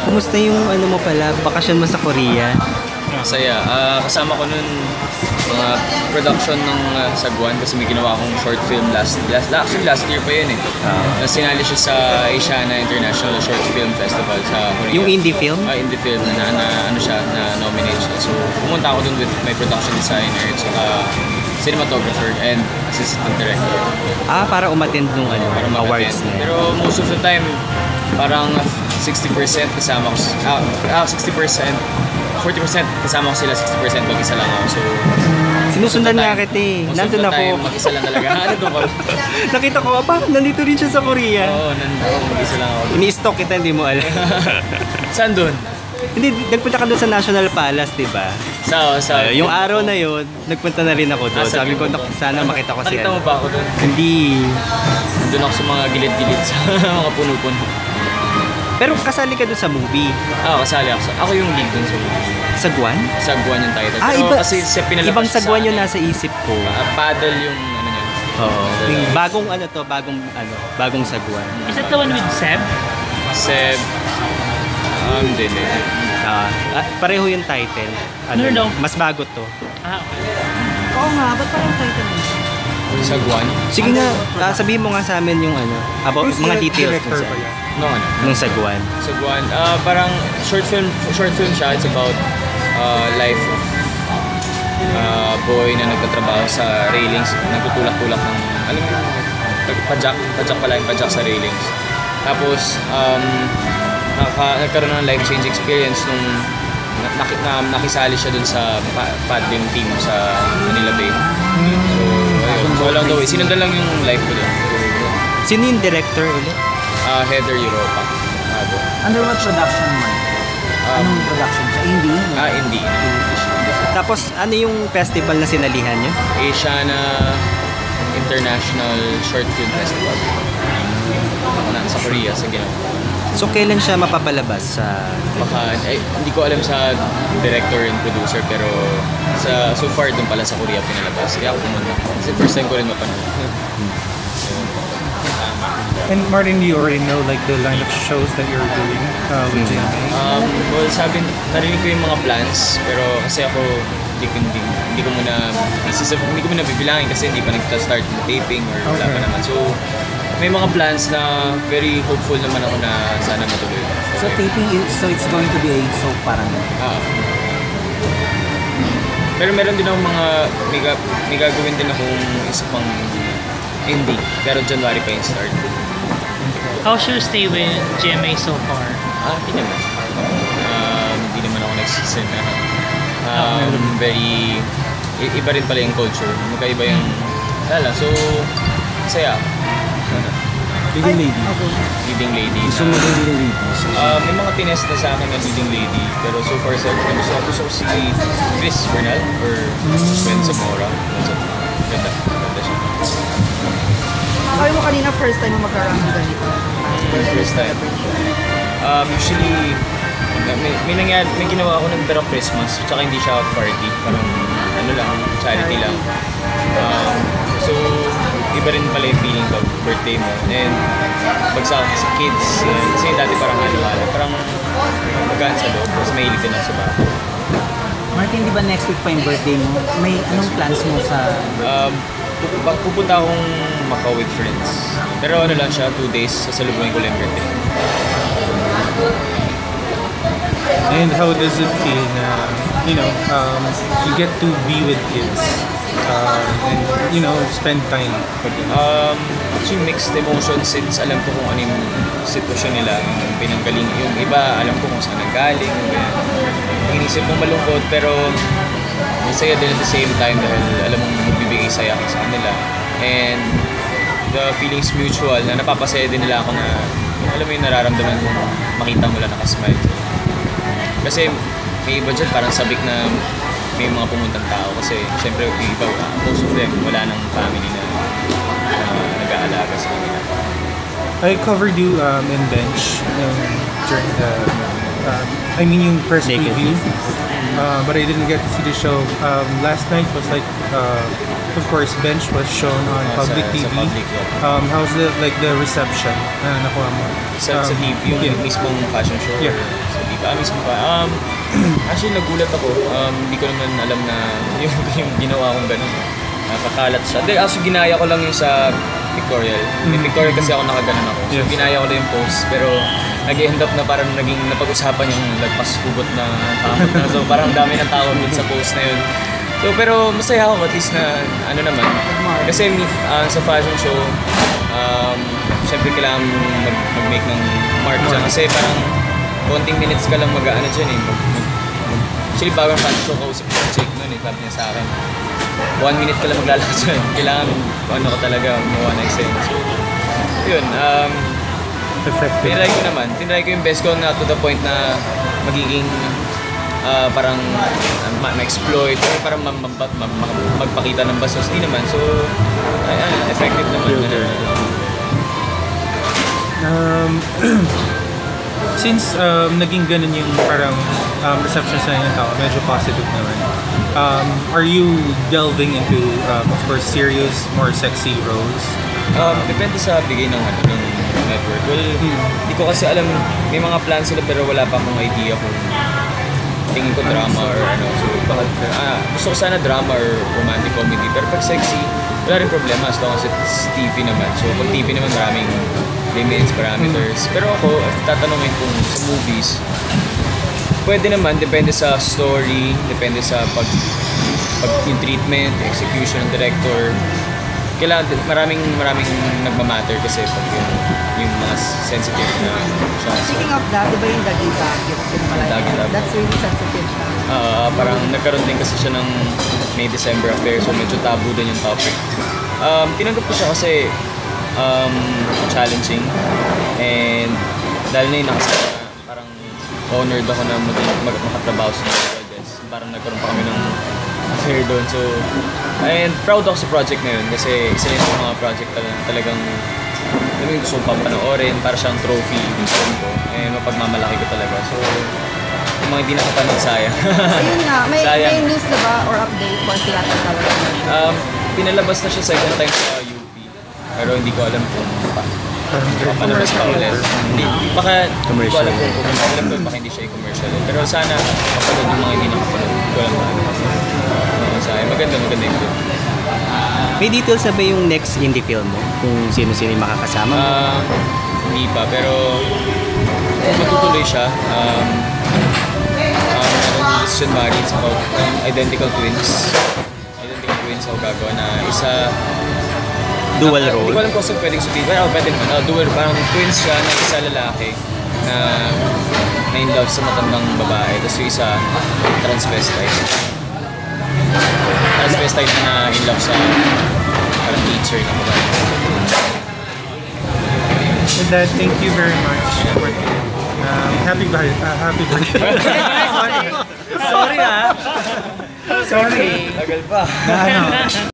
Kumusta yung ano mo pala, bakasyon mo sa Korea? Masaya. Kasama ko nun mga production ng Sagwan kasi may ginawa akong short film actually last year pa yun eh. Sinali siya sa Asiana International Short Film Festival sa Korea. Yung indie film? Indie film na ano siya, na nominate siya. So pumunta ako dun with my production designer at saka cinematographer and assistant director. Para umattend nung awards na. Pero most of the time parang 60% kasama ko 60%, 40% kasama ko sila, 60% mag-isa lang ako. So sinusundan nga kita eh. Nandun ako. Mag-isa lang talaga. Ano doon ko? Nakita ko, nandito rin siya sa Korea. Oo, mag-isa lang ako. Ini-stalk kita, hindi mo alam. Saan doon? Hindi, nagpunta ka doon sa National Palace, di ba? Yung araw na yun, nagpunta na rin ako doon. Sabi ko, sana makita ko siya. Nakita mo ba ako doon? Hindi. Nandun ako sa mga gilid-gilid sa mga puno-puno. Pero kasali ka doon sa movie? Kasali ako. Ako yung lead doon sa movie. Sagwan? Sagwan yung title. Pero iba, kasi pinalabas ibang Sagwan yun nasa isip ko. Paddle yung ano yun. Oo. Bagong Sagwan. Is that the one with Seb? Seb. Hindi. Pareho yung title. No. Mas bago to. Okay. Oo nga, ba't parang title mo? Sagwan? Sige nga, sabihin mo nga sa amin yung about mga details nung Sagwan. Sagwan, parang short film siya. It's about life of boy na nagtatrabaho sa railings, nagtutulak-tulak ng, alam mo, padjak sa railings. Tapos, nagkaroon ng life-change experience nung nakisali siya dun sa paddling team sa Manila Bay. So along the way, sinundan lang yung life ko dun. Sino yung director ulit? Heather Europa. Under what production man? Anong production siya? Indie? Indie. Tapos, ano yung festival na sinalihan nyo? Asiana International Short Film Festival. Sa Korea, sa ginawa. So, kailan siya mapapalabas sa... Hindi ko alam sa director and producer, pero so far doon pala sa Korea pinalabas. Kaya ako pumunta. Kasi first time ko rin mapanood. And Martin, do you already know like the line of shows that you're doing with GMA? Well, narinig ko yung mga plans, pero kasi ako hindi ko muna bibilangin kasi hindi pa nag-start ng taping or wala pa naman. So, may mga plans na very hopeful naman ako na sana matuloy. So taping, so it's going to be a soap parang? Pero meron din akong may gagawin din akong isa pang indie. Pero January pa yung start. How's your stay with GMA so far? Hindi naman. Hindi naman ako nagsisi na. Very, iba rin pala yung culture. Magkaiba yung, so, saya. Leading lady. Leading lady. Gusto mo din leading lady? May mga tinest na sa akin na leading lady. Pero so far, gusto ko si Chris Bernal or Gwen Zamora. Ganda siya. Sabi mo kanina, first time mo magkaroon ng ganito? First time. Usually, may ginawa ako ng pero Christmas. Tsaka hindi siya party. Parang charity lang. So, iba rin pala yung feeling pag birthday mo. And pag sa kids, kasi dati parang parang magaan sa loob. Kasi mahilig din ako sa bahay. Martin, di ba next week pa yung birthday mo? May anong plans mo sa... Pupunta akong Macau with friends. Pero lang siya, 2 days, sasalubungin ko lang yung birthday. And how does it feel na, you get to be with kids and, spend time with them? Actually, mixed emotions since alam ko kung ano yung sitwasyon nila, yung pinanggaling. Yung iba, alam ko kung saan nanggaling. Inisip mong malungkot, pero masaya din at the same time dahil alam mong magbibigay saya ka sa kanila. And the feelings mutual na napapasaya din nila ako na alam mo yung nararamdaman kung makita mo lang nakasmile. Kasi may iba dyan parang sabik na may mga pumuntang tao kasi syempre iba, most of them wala nang family na nag-aalaga sa kanila. I covered you in Bench during the yung press preview, but I didn't get to see the show. Last night was like of course, Bench was shown on public sa TV. public, yeah. How's the reception na nakuha mo? Sa TV, yung yeah. mismong fashion show. Yeah. Sa TV, mismo pa. Actually, nagulat ako. Hindi ko naman alam na yung ginawa kong ganun. Nakakalat siya. Actually, ginaya ko lang yung sa pictorial. May pictorial kasi ako nakaganon ako. So, Yes. ginaya ko lang yung post. Pero, nag-end up na parang naging napag-usapan yung lagpas hugot na tamot na. So, parang dami ng tao dun sa post na yun. So, pero masaya ako at least na ano naman. Kasi sa fashion show, syempre kailangan mag-make ng mark dyan. Kasi parang konting minutes ka lang mag-ano dyan eh. Actually, bagong fashion show, kausap ko si Jake nun eh. Sabi niya sa akin, 1 minute ka lang maglalakad dyan. Kailangan ano ka talaga, mawa na eksena. So, yun. Effective. Tinry ko yung best ko na to the point na magiging parang ma-exploit or parang magpakita ng bastos. Hindi naman. So, effective naman. Since naging ganun yung parang reception sa ng tao, medyo positive naman. Are you delving into, of course, serious, more sexy roles? Depende sa bigay ng network. Well, hindi ko kasi alam, may mga plans sila pero wala pa akong idea kung tingin ko drama or ano. So, gusto ko sana drama or romantic comedy. Pero pag sexy, wala rin problema as long as it's TV naman. So, pag TV naman maraming limits, parameters. Pero ako, tatanungin kung sa movies, pwede naman, depende sa story, depende sa pag yung treatment, execution ng director. Kailangan, maraming nagmamatter kasi pag yung mga sensitive na shots. Speaking of that, di ba yung Dagita? Dagita. That's really sensitive na. Parang nagkaroon din kasi siya ng May-December affair, so medyo taboo din yung topic. Tinanggap ko siya kasi challenging, and dahil na yun parang honored ako na makatrabaho sa Rodriguez. Parang nagkaroon pa kami ng affair doon, so and proud ako sa project na yun kasi isa rin sa mga project talagang gusto kong panoorin, para siyang trophy gusto ko, and mapagmamalaki ko talaga. So yung mga hindi nakapanood, sayang. Ayun nga, may news na ba or update for theatrical version? Pinalabas na siya second time sa UP, pero hindi ko alam kung papalabas pa ulit. Baka hindi ko alam kung baka hindi siya i-commercial. Pero sana mapanood yung mga hindi nakapanood. Hindi ko alam na sayang. Maganda yung film. May details na ba yung next indie film mo? Kung sino-sino yung makakasama mo? Hindi pa, pero matutuloy siya. Decision Mari, it's about identical twins. Identical twins ako gagawa na isa... Dual role? Hindi ko alam kung saan pwedeng sabihin. Well, pwede naman. Dual, parang twins siya na isa lalaki na in love sa matandang babae. Tapos yung isa transvestite. Transvestite na in love sa parang teacher na babae. With that, thank you very much. Happy birthday. Sorry ah! Tagal pa.